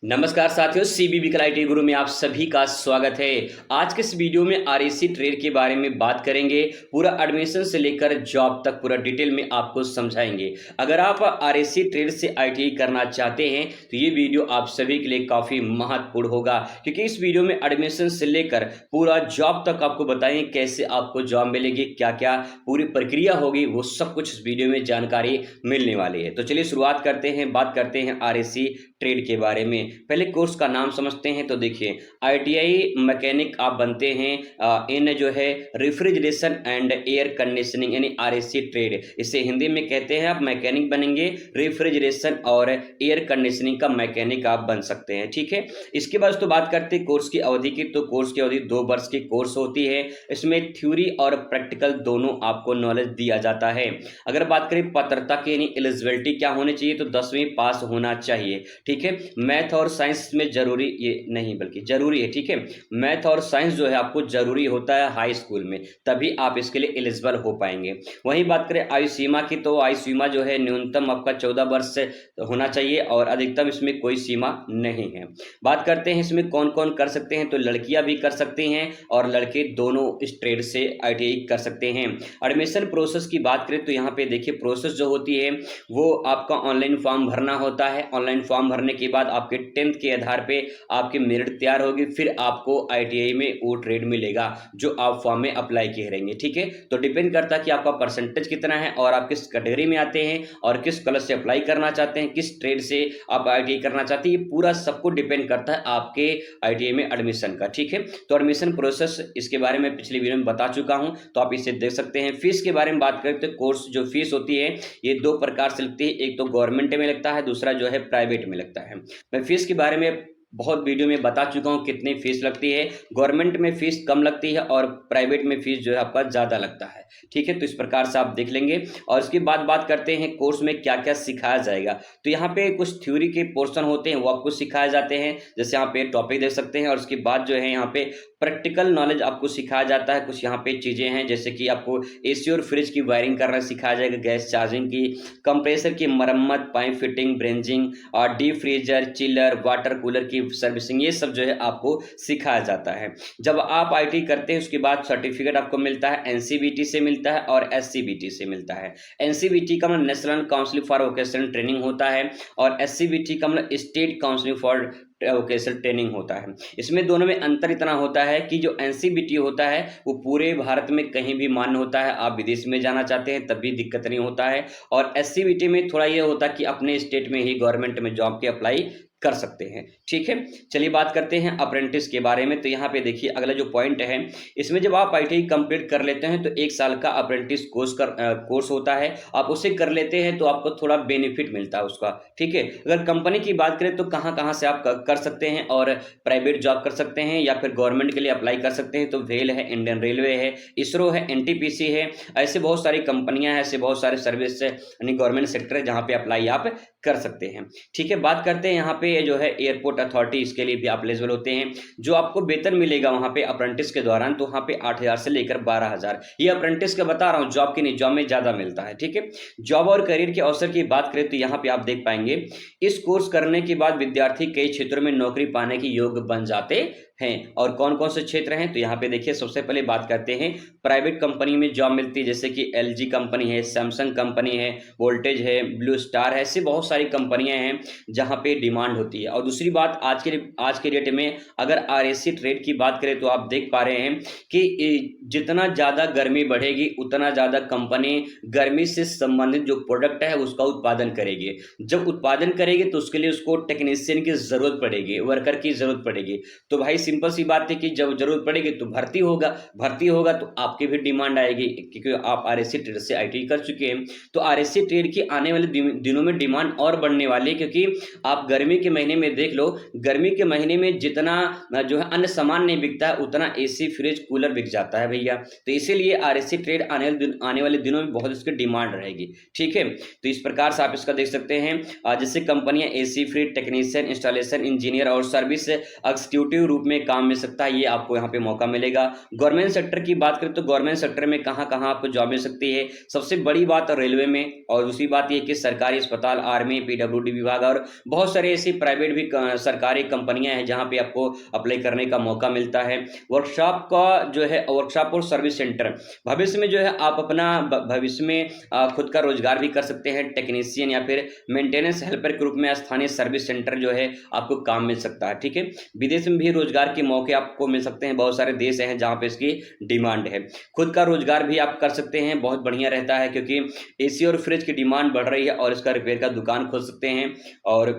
नमस्कार साथियों, सीबीबी कल आईटी गुरु में आप सभी का स्वागत है। आज के इस वीडियो में आरएसी ट्रेड के बारे में बात करेंगे। पूरा एडमिशन से लेकर जॉब तक पूरा डिटेल में आपको समझाएंगे। अगर आप आरएसी ट्रेड से आईटीआई करना चाहते हैं तो ये वीडियो आप सभी के लिए काफ़ी महत्वपूर्ण होगा, क्योंकि इस वीडियो में एडमिशन से लेकर पूरा जॉब तक आपको बताएंगे कैसे आपको जॉब मिलेगी, क्या क्या पूरी प्रक्रिया होगी, वो सब कुछ इस वीडियो में जानकारी मिलने वाली है। तो चलिए शुरुआत करते हैं, बात करते हैं आरएसी ट्रेड के बारे में। पहले कोर्स का नाम समझते हैं। तो देखिए, आईटीआई मैकेनिक आप बनते हैं इन जो है रेफ्रिजरेशन एंड एयर कंडीशनिंग यानी आरएसी ट्रेड। इसे हिंदी में कहते हैं आप मैकेनिक बनेंगे, रेफ्रिजरेशन और एयर कंडीशनिंग का मैकेनिक आप बन सकते हैं। ठीक है, इसके बाद तो बात करते हैं कोर्स की अवधि की। तो कोर्स की अवधि 2 वर्ष की कोर्स होती है। इसमें थ्योरी और प्रैक्टिकल दोनों आपको नॉलेज दिया जाता है। अगर बात करें पात्रता की यानी एलिजिबिलिटी क्या होनी चाहिए, तो 10वीं पास होना चाहिए। ठीक है, मैथ और साइंस में जरूरी ये नहीं बल्कि जरूरी है। ठीक है, मैथ और साइंस जो है आपको जरूरी होता है हाई स्कूल में, तभी आप इसके लिए एलिजिबल हो पाएंगे। वहीं बात करें आयु सीमा की, तो आयु सीमा जो है न्यूनतम आपका 14 वर्ष से होना चाहिए और अधिकतम इसमें कोई सीमा नहीं है। बात करते हैं इसमें कौन कौन कर सकते हैं, तो लड़कियां भी कर सकते हैं और लड़के दोनों इस ट्रेड से आईटीआई कर सकते हैं। एडमिशन प्रोसेस की बात करें तो यहाँ पे देखिए, प्रोसेस जो होती है वो आपका ऑनलाइन फॉर्म भरना होता है। ऑनलाइन फॉर्म भरने के बाद आपके 10th के आधार पे आपकी मेरिट तैयार होगी, फिर आपको आईटीआई में वो ट्रेड मिलेगा जो आप फॉर्म में अप्लाई किए रहेंगे। ठीक है, तो डिपेंड करता है कि आपका परसेंटेज कितना है और आप किस कैटेगरी में आते हैं और किस कॉलेज से अप्लाई करना चाहते हैं, किस ट्रेड से आप आईटीआई करना चाहते हैं। ये पूरा सबको डिपेंड करता है आपके आईटीआई में एडमिशन का। ठीक है, तो एडमिशन प्रोसेस इसके बारे में पिछली वीडियो में बता चुका हूं, तो आप इसे देख सकते हैं। फीस के बारे में बात करें तो कोर्स जो फीस होती है ये 2 प्रकार से लगती है, एक तो गवर्नमेंट में लगता है, दूसरा जो है प्राइवेट में लगता है। मैं फीस के बारे में बहुत वीडियो में बता चुका हूं कितनी फीस लगती है। गवर्नमेंट में फीस कम लगती है और प्राइवेट में फीस जो है आपका ज़्यादा लगता है। ठीक है, तो इस प्रकार से आप देख लेंगे। और इसके बाद बात करते हैं कोर्स में क्या क्या सिखाया जाएगा। तो यहाँ पे कुछ थ्योरी के पोर्शन होते हैं वो आपको सिखाए जाते हैं, जैसे यहाँ पे टॉपिक देख सकते हैं। और उसके बाद जो है यहाँ पे प्रैक्टिकल नॉलेज आपको सिखाया जाता है। कुछ यहाँ पे चीज़ें हैं जैसे कि आपको एसी और फ्रिज की वायरिंग करना सिखाया जाएगा, गैस चार्जिंग की, कंप्रेसर की मरम्मत, पाइप फिटिंग, ब्रेंजिंग और deep freezer, chiller, water cooler की सर्विसिंग, ये सब जो है आपको सिखाया जाता है। जब आप आईटी करते हैं उसके बाद सर्टिफिकेट आपको मिलता है, एनसीबीटी से मिलता है और एससीबीटी से मिलता है। एनसीबीटी का मतलब national council for vocational training होता है और एससीबीटी का मतलब state council for vocational training होता है। इसमें दोनों में अंतर इतना होता है कि जो एनसीबीटी होता है वो पूरे भारत में कहीं भी मान्य होता है, आप विदेश में जाना चाहते हैं तब भी दिक्कत नहीं होता है। और एससीबीटी में थोड़ा ये होता है कि अपने स्टेट में ही गवर्नमेंट में जॉब के अप्लाई कर सकते हैं। ठीक है, चलिए बात करते हैं अप्रेंटिस के बारे में। तो यहाँ पे देखिए अगला जो पॉइंट है, इसमें जब आप आईटीआई कंप्लीट कर लेते हैं तो 1 साल का अप्रेंटिस कोर्स होता है। आप उसे कर लेते हैं तो आपको थोड़ा बेनिफिट मिलता है उसका। ठीक है, अगर कंपनी की बात करें तो कहाँ कहाँ से आप कर सकते हैं और प्राइवेट जॉब कर सकते हैं या फिर गवर्नमेंट के लिए अप्लाई कर सकते हैं। तो वेल है, इंडियन रेलवे है, इसरो है, एनटीपीसी है, ऐसे बहुत सारी कंपनियां हैं, ऐसे बहुत सारे सर्विस यानी गवर्नमेंट सेक्टर है जहाँ पे अप्लाई आप कर सकते हैं। ठीक है, बात करते हैं यहाँ पे जो है एयरपोर्ट अथॉरिटी, इसके लिए भी आप एलिजिबल होते हैं। जो आपको वेतन मिलेगा वहाँ पे अप्रेंटिस के दौरान, तो वहाँ पे 8,000 से लेकर 12,000, ये अप्रेंटिस का बता रहा हूँ, जॉब की नहीं, जॉब में ज़्यादा मिलता है। ठीक है, जॉब और करियर के अवसर की बात करें तो यहाँ पे आप देख पाएंगे इस कोर्स करने के बाद विद्यार्थी कई क्षेत्रों में नौकरी पाने के योग्य बन जाते हैं। और कौन कौन से क्षेत्र हैं, तो यहाँ पे देखिए सबसे पहले बात करते हैं प्राइवेट कंपनी में जॉब मिलती है, जैसे कि एलजी कंपनी है, सैमसंग कंपनी है, वोल्टेज है, ब्लू स्टार है, ऐसी बहुत सारी कंपनियां हैं जहाँ पे डिमांड होती है। और दूसरी बात, आज के डेट में अगर आरएसी ट्रेड की बात करें तो आप देख पा रहे हैं कि जितना ज़्यादा गर्मी बढ़ेगी उतना ज़्यादा कंपनी गर्मी से संबंधित जो प्रोडक्ट है उसका उत्पादन करेगी। जब उत्पादन करेगी तो उसके लिए उसको टेक्नीशियन की ज़रूरत पड़ेगी, वर्कर की ज़रूरत पड़ेगी। तो भाई सिंपल सी बात है कि जब जरूरत पड़ेगी तो भर्ती होगा तो आपकी भी डिमांड आएगी, क्योंकि आप आरएसी ट्रेड से आईटीआई कर चुके हैं। तो आरएसी ट्रेड की आने वाले दिनों में डिमांड और बढ़ने वाली है, क्योंकि आप गर्मी के महीने में देख लो, गर्मी के महीने में जितना जो है अन्य सामान नहीं बिकता है उतना एसी फ्रिज कूलर बिक जाता है भैया। तो इसीलिए आरएसी ट्रेड आने वाले दिनों में बहुत इसकी डिमांड रहेगी। ठीक है, तो इस प्रकार से आप इसका देख सकते हैं। जैसे कंपनियां AC fridge technician, installation engineer और सर्विस एग्जीक्यूटिव रूप में में काम मिल सकता है, ये आपको यहाँ पे मौका मिलेगा। गवर्नमेंट सेक्टर की बात करें तो गवर्नमेंट सेक्टर में कहाँ आपको जॉब मिल सकती है, सबसे बड़ी बात रेलवे में, और दूसरी बात ये कि सरकारी अस्पताल, आर्मी, पीडब्ल्यूडी विभाग और बहुत सारे ऐसी प्राइवेट भी सरकारी कंपनियां हैं जहां पे आपको अप्लाई करने का मौका मिलता है। वर्कशॉप का जो है, वर्कशॉप और सर्विस सेंटर, भविष्य में जो है आप अपना भविष्य में खुद का रोजगार भी कर सकते हैं। टेक्नीशियन या फिर मेंटेनेंस हेल्पर के रूप में स्थानीय सर्विस सेंटर जो है आपको काम मिल सकता है। ठीक है, विदेश में भी रोजगार के मौके आपको मिल सकते हैं, बहुत सारे देश हैं जहां पे इसकी डिमांड है। खुद का रोजगार भी आप कर सकते हैं, बहुत बढ़िया रहता है, क्योंकि एसी और फ्रिज की डिमांड बढ़ रही है और इसका रिपेयर का दुकान खोल सकते हैं और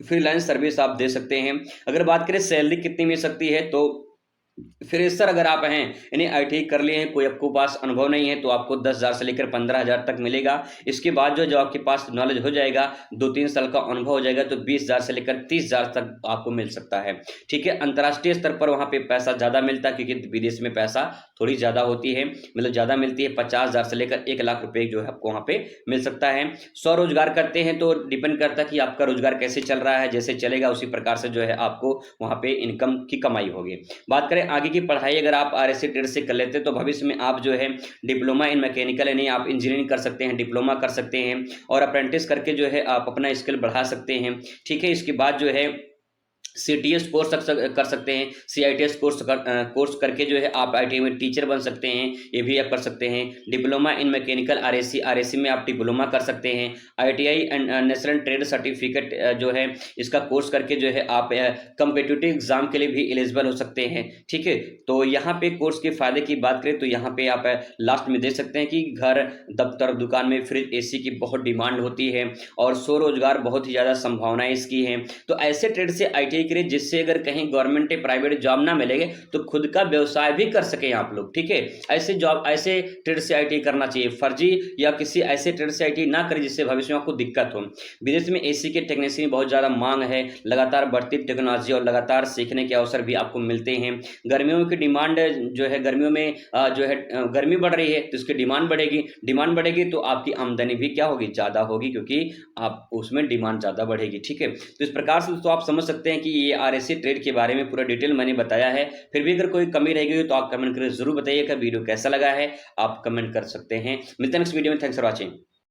फ्रीलांस सर्विस आप दे सकते हैं। अगर बात करें सैलरी कितनी मिल सकती है, तो फ्रेशर अगर आप हैं, यानी आईटीआई कर लिए हैं, कोई आपको पास अनुभव नहीं है, तो आपको 10,000 से लेकर 15,000 तक मिलेगा। इसके बाद जो आपके पास नॉलेज हो जाएगा, 2-3 साल का अनुभव हो जाएगा, तो 20,000 से लेकर 30,000 तक आपको मिल सकता है। ठीक है, अंतर्राष्ट्रीय स्तर पर वहाँ पे पैसा ज़्यादा मिलता है, क्योंकि विदेश में पैसा थोड़ी ज़्यादा होती है, मतलब ज़्यादा मिलती है। 50,000 से लेकर 1 लाख रुपये जो है आपको वहाँ पे मिल सकता है। स्वरोजगार करते हैं तो डिपेंड करता है कि आपका रोजगार कैसे चल रहा है, जैसे चलेगा उसी प्रकार से जो है आपको वहाँ पे इनकम की कमाई होगी। बात करें आगे की पढ़ाई, अगर आप आरएससी ट्रेड से कर लेते हैं तो भविष्य में आप जो है डिप्लोमा इन मैकेनिकल, यानी आप इंजीनियरिंग कर सकते हैं, डिप्लोमा कर सकते हैं और अप्रेंटिस करके जो है आप अपना स्किल बढ़ा सकते हैं। ठीक है, इसके बाद जो है सीटीएस कोर्स कर सकते हैं, सीआईटीएस कोर्स करके जो है आप आईटीआई में टीचर बन सकते हैं, ये भी आप कर सकते हैं। डिप्लोमा इन मैकेनिकल आरएससी में आप डिप्लोमा कर सकते हैं। ITI and national trade certificate जो है इसका कोर्स करके जो है आप कम्पिटिटिव एग्जाम के लिए भी एलिजिबल हो सकते हैं। ठीक है, तो यहाँ पे कोर्स के फायदे की बात करें तो यहाँ पे आप लास्ट में देख सकते हैं कि घर, दफ्तर, दुकान में फ्रिज, एसी की बहुत डिमांड होती है और स्वरोजगार बहुत ही ज़्यादा संभावनाएं इसकी हैं। तो ऐसे ट्रेड से आईटीआई करें जिससे अगर कहीं गवर्नमेंट या प्राइवेट जॉब ना मिलेगे तो खुद का व्यवसाय भी कर सके आप लोग। ठीक है, ऐसे जॉब, ऐसे ट्रेड से आईटीआई करना चाहिए, फर्जी या किसी ऐसे ट्रेड से आईटीआई ना करें जिससे भविष्य में आपको दिक्कत हो। विदेश में एसी के टेक्नीशियन बहुत ज़्यादा मांग है, लगातार बढ़ती टेक्नोलॉजी और लगातार सीखने के अवसर भी आपको मिलते हैं। गर्मियों की डिमांड जो है, गर्मियों में जो है गर्मी बढ़ रही है तो इसकी डिमांड बढ़ेगी, डिमांड बढ़ेगी तो आपकी आमदनी भी क्या होगी, ज़्यादा होगी, क्योंकि आप उसमें डिमांड ज़्यादा बढ़ेगी। ठीक है, तो इस प्रकार से तो आप समझ सकते हैं कि ये आरएससी ट्रेड के बारे में पूरा डिटेल मैंने बताया है। फिर भी अगर कोई कमी रह गई हो तो आप कमेंट करके जरूर बताइएगा। वीडियो कैसा लगा है आप कमेंट कर सकते हैं। मिलते हैं नेक्स्ट वीडियो में। Thanks for watching.